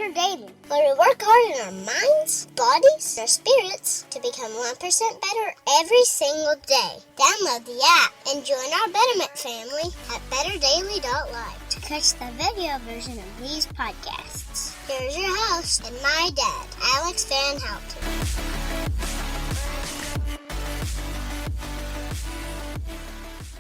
better daily, where we work hard in our minds, bodies, and our spirits to become 1% better every single day. Download the app and join our Betterment family at betterdaily.life to catch the video version of these podcasts. Here's your host and my dad, Alex Van Houten.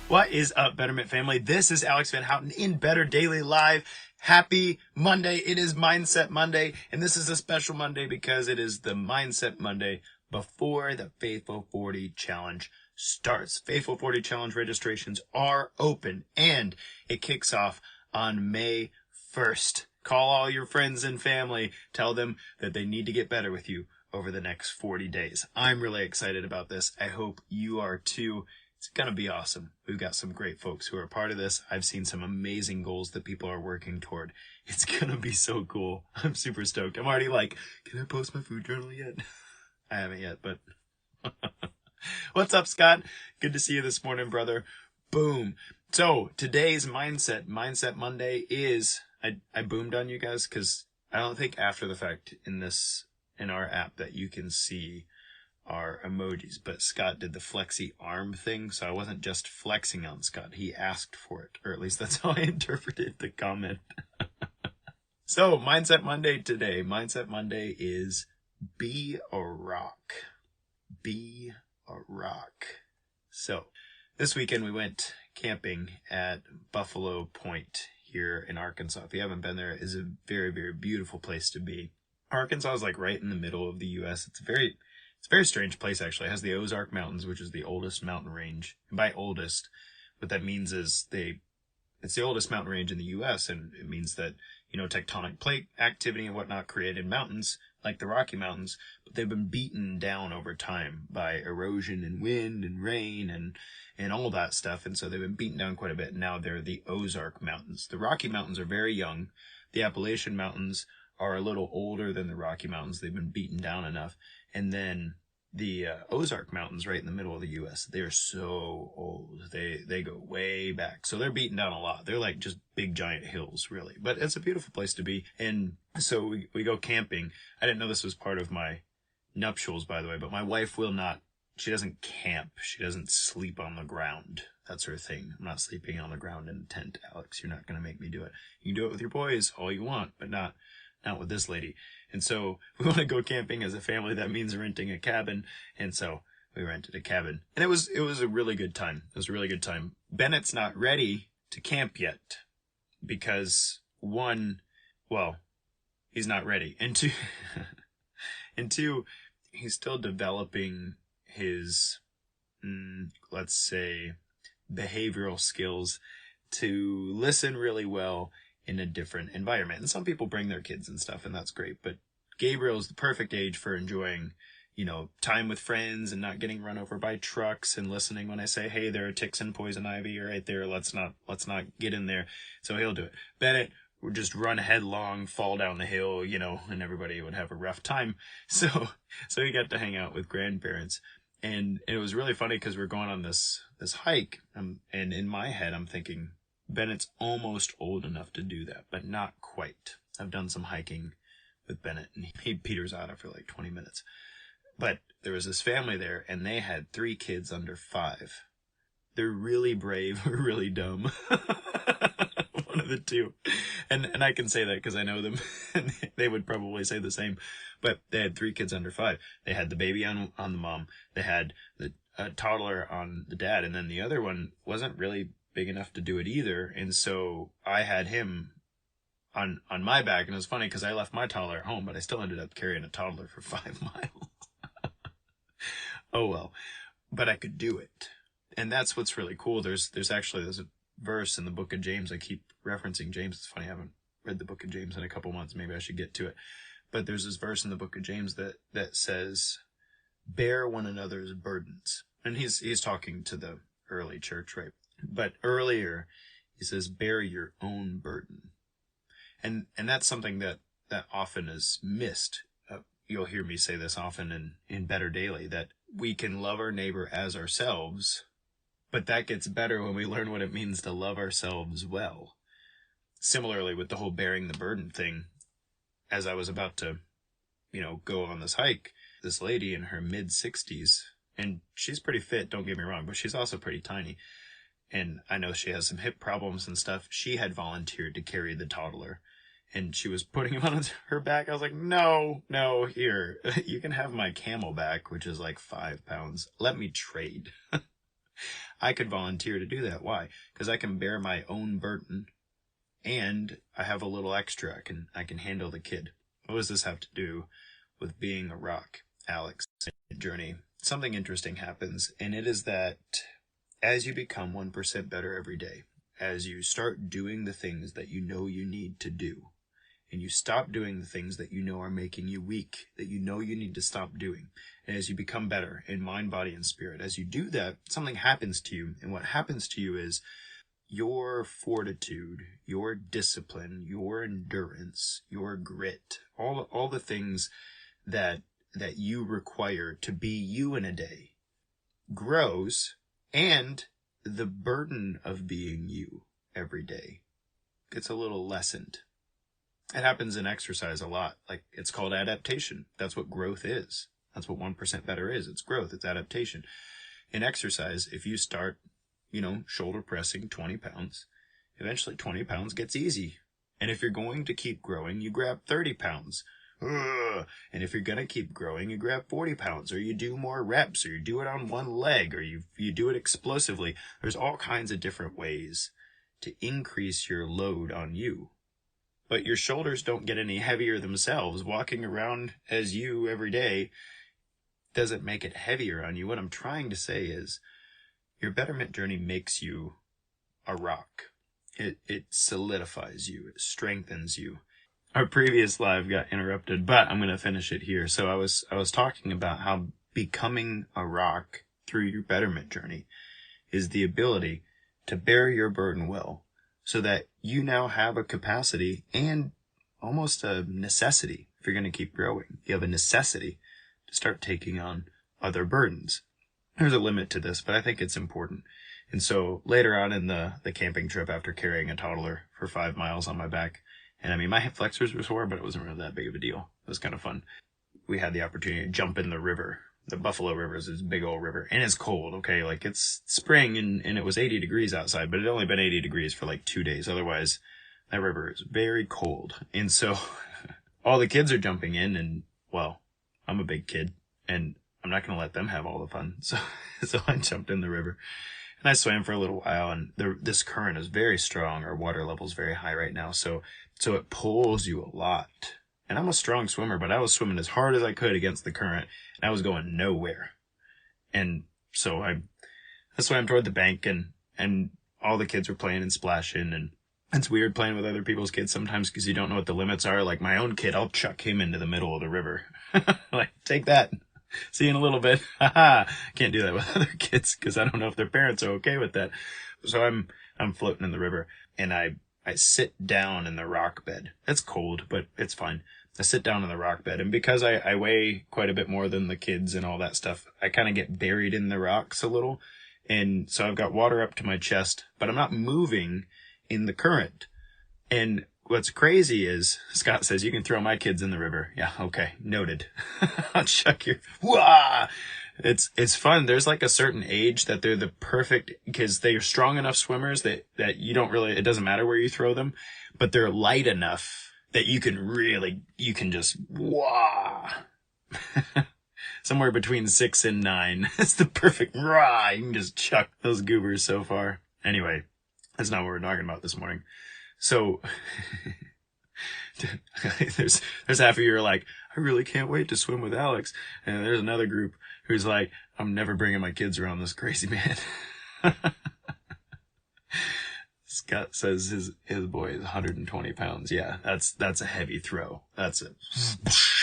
What is up, Betterment family? This is Alex Van Houten in Better Daily Live. Happy Monday. It is Mindset Monday, and this is a special Monday because it is the Mindset Monday before the Faithful 40 Challenge starts. Faithful 40 Challenge registrations are open, and it kicks off on May 1st. Call all your friends and family. Tell them that they need to get better with you over the next 40 days. I'm really excited about this. I hope you are too. It's going to be awesome. We've got some great folks who are part of this. I've seen some amazing goals that people are working toward. It's going to be so cool. I'm super stoked. I'm already like, can I post my food journal yet? I haven't yet, but what's up, Scott? Good to see you this morning, brother. Boom. So today's Mindset Monday is, I boomed on you guys because I don't think after the fact in our app that you can see our emojis, but Scott did the flexi arm thing, so I wasn't just flexing on Scott. He asked for it, or at least that's how I interpreted the comment. So, Mindset Monday today. Mindset Monday is be a rock. Be a rock. So, this weekend we went camping at Buffalo Point here in Arkansas. If you haven't been there, it is a very, very beautiful place to be. Arkansas is like right in the middle of the U.S. It's a very strange place, actually. It has the Ozark Mountains, which is the oldest mountain range. And by oldest, what that means is it's the oldest mountain range in the U.S., and it means that, tectonic plate activity and whatnot created mountains like the Rocky Mountains, but they've been beaten down over time by erosion and wind and rain and all that stuff, and so they've been beaten down quite a bit. Now they're the Ozark Mountains. The Rocky Mountains are very young. The Appalachian Mountains are a little older than the Rocky Mountains. They've been beaten down enough. And then the Ozark Mountains right in the middle of the U.S., they're so old. They go way back. So they're beaten down a lot. They're like just big giant hills, really. But it's a beautiful place to be. And so we go camping. I didn't know this was part of my nuptials, by the way, but my wife she doesn't camp. She doesn't sleep on the ground. That's her thing. I'm not sleeping on the ground in a tent, Alex. You're not going to make me do it. You can do it with your boys all you want, but not with this lady. And so we want to go camping as a family. That means renting a cabin. And so we rented a cabin. And it was a really good time. It was a really good time. Bennett's not ready to camp yet because he's not ready. And two, he's still developing his, let's say, behavioral skills to listen really well in a different environment. And some people bring their kids and stuff, and that's great. But Gabriel's the perfect age for enjoying, time with friends and not getting run over by trucks and listening when I say, hey, there are ticks and poison ivy right there. Let's not get in there. So he'll do it. Bennett would just run headlong, fall down the hill, and everybody would have a rough time. So he got to hang out with grandparents. And it was really funny because we're going on this hike. And in my head, I'm thinking, Bennett's almost old enough to do that, but not quite. I've done some hiking with Bennett, and he peters out after like 20 minutes. But there was this family there, and they had 3 kids under 5. They're really brave or really dumb. One of the two. And I can say that because I know them, and they would probably say the same. But they had 3 kids under 5. They had the baby on the mom. They had the toddler on the dad, and then the other one wasn't really big enough to do it either, and so I had him on my back, and it was funny because I left my toddler at home, but I still ended up carrying a toddler for 5 miles. Oh well, but I could do it, and that's what's really cool. There's a verse in the book of James. I keep referencing James. It's funny, I haven't read the book of James in a couple months. Maybe I should get to it. But there's this verse in the book of James that says, "Bear one another's burdens," and he's talking to the early church, right? But earlier, he says, bear your own burden. And that's something that often is missed. You'll hear me say this often in Better Daily, that we can love our neighbor as ourselves, but that gets better when we learn what it means to love ourselves well. Similarly, with the whole bearing the burden thing, as I was about to, go on this hike, this lady in her mid-60s, and she's pretty fit, don't get me wrong, but she's also pretty tiny. And I know she has some hip problems and stuff. She had volunteered to carry the toddler, and she was putting him on her back. I was like, no, here, you can have my camelback, which is like 5 pounds. Let me trade. I could volunteer to do that. Why? Because I can bear my own burden, and I have a little extra. I can handle the kid. What does this have to do with being a rock, Alex? Journey. Something interesting happens, and it is that as you become 1% better every day, as you start doing the things that you know you need to do, and you stop doing the things that you know are making you weak, that you know you need to stop doing, and as you become better in mind, body, and spirit, as you do that, something happens to you, and what happens to you is your fortitude, your discipline, your endurance, your grit, all the things that you require to be you in a day grows, and the burden of being you every day gets a little lessened. It happens in exercise a lot. Like, it's called adaptation. That's what growth is. That's what 1% better is. It's growth. It's adaptation. In exercise, if you start, shoulder pressing 20 pounds, eventually 20 pounds gets easy. And if you're going to keep growing, you grab 30 pounds. And if you're going to keep growing, you grab 40 pounds, or you do more reps, or you do it on one leg, or you do it explosively. There's all kinds of different ways to increase your load on you. But your shoulders don't get any heavier themselves. Walking around as you every day doesn't make it heavier on you. What I'm trying to say is your betterment journey makes you a rock. It solidifies you. It strengthens you. Our previous live got interrupted, but I'm going to finish it here. So I was talking about how becoming a rock through your betterment journey is the ability to bear your burden well, so that you now have a capacity and almost a necessity. If you're going to keep growing, you have a necessity to start taking on other burdens. There's a limit to this, but I think it's important. And so later on in the camping trip, after carrying a toddler for 5 miles on my back, and I mean, my hip flexors were sore, but it wasn't really that big of a deal. It was kind of fun. We had the opportunity to jump in the river. The Buffalo River is this big old river, and it's cold, okay? Like, it's spring, and it was 80 degrees outside, but it had only been 80 degrees for like 2 days. Otherwise, that river is very cold. And so all the kids are jumping in, and, well, I'm a big kid, and I'm not going to let them have all the fun. So I jumped in the river, and I swam for a little while, and this current is very strong. Our water level is very high right now, so it pulls you a lot. And I'm a strong swimmer, but I was swimming as hard as I could against the current, and I was going nowhere. And so I swam toward the bank, and all the kids were playing and splashing, and it's weird playing with other people's kids sometimes because you don't know what the limits are. Like, my own kid, I'll chuck him into the middle of the river. Like, take that. See you in a little bit. Can't do that with other kids because I don't know if their parents are okay with that. So I'm floating in the river, and I sit down in the rock bed. It's cold, but it's fine. I sit down in the rock bed, and because I weigh quite a bit more than the kids and all that stuff, I kind of get buried in the rocks a little. And so I've got water up to my chest, but I'm not moving in the current. And what's crazy is, Scott says, you can throw my kids in the river. Yeah, okay, noted. I'll chuck your... Wah! It's fun. There's like a certain age that they're the perfect, because they are strong enough swimmers that you don't really, it doesn't matter where you throw them, but they're light enough that you can just, wah! Somewhere between 6 and 9. It's the perfect, rah! You can just chuck those goobers so far. Anyway, that's not what we're talking about this morning. So, there's half of you are like, I really can't wait to swim with Alex. And there's another group who's like, I'm never bringing my kids around this crazy man. Scott says his boy is 120 pounds. Yeah, that's a heavy throw.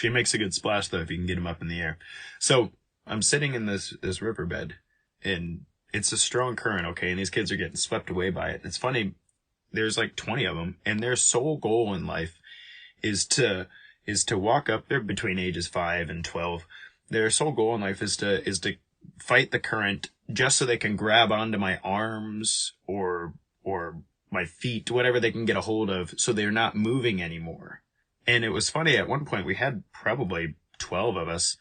He makes a good splash though if you can get him up in the air. So I'm sitting in this riverbed, and it's a strong current, okay, and these kids are getting swept away by it. It's funny, there's like 20 of them, and their sole goal in life is to walk up. They're between ages 5 and 12. Their sole goal in life is to fight the current just so they can grab onto my arms or my feet, whatever they can get a hold of, so they're not moving anymore. And it was funny, at one point we had probably 12 of us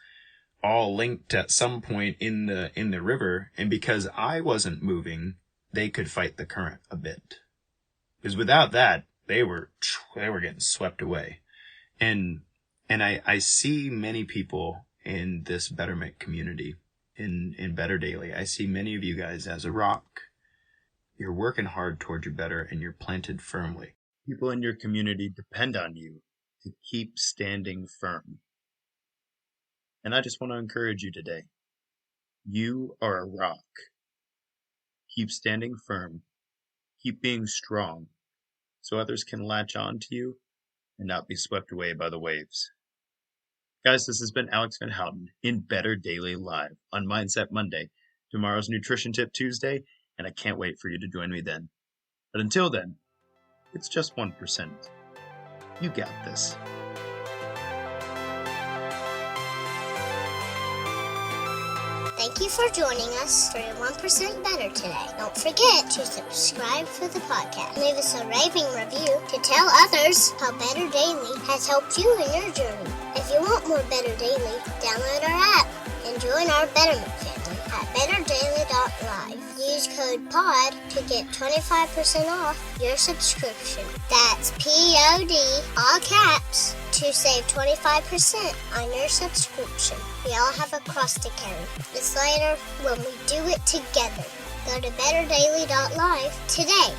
all linked at some point in the river, and because I wasn't moving, they could fight the current a bit. Because without that, they were getting swept away. And I see many people in this betterment community, in Better Daily. I see many of you guys as a rock. You're working hard toward your better, and you're planted firmly. People in your community depend on you to keep standing firm. And I just want to encourage you today. You are a rock. Keep standing firm. Keep being strong so others can latch on to you and not be swept away by the waves. Guys, this has been Alex Van Houten in Better Daily Live on Mindset Monday. Tomorrow's Nutrition Tip Tuesday, and I can't wait for you to join me then. But until then, it's just 1%. You got this. Thank you for joining us for your 1% Better today. Don't forget to subscribe for the podcast. Leave us a raving review to tell others how Better Daily has helped you in your journey. If you want more Better Daily, download our app and join our Betterment family at betterdaily.live. Use code POD to get 25% off your subscription. That's POD, all caps, to save 25% on your subscription. We all have a cross to carry. It's lighter when we do it together. Go to betterdaily.live today.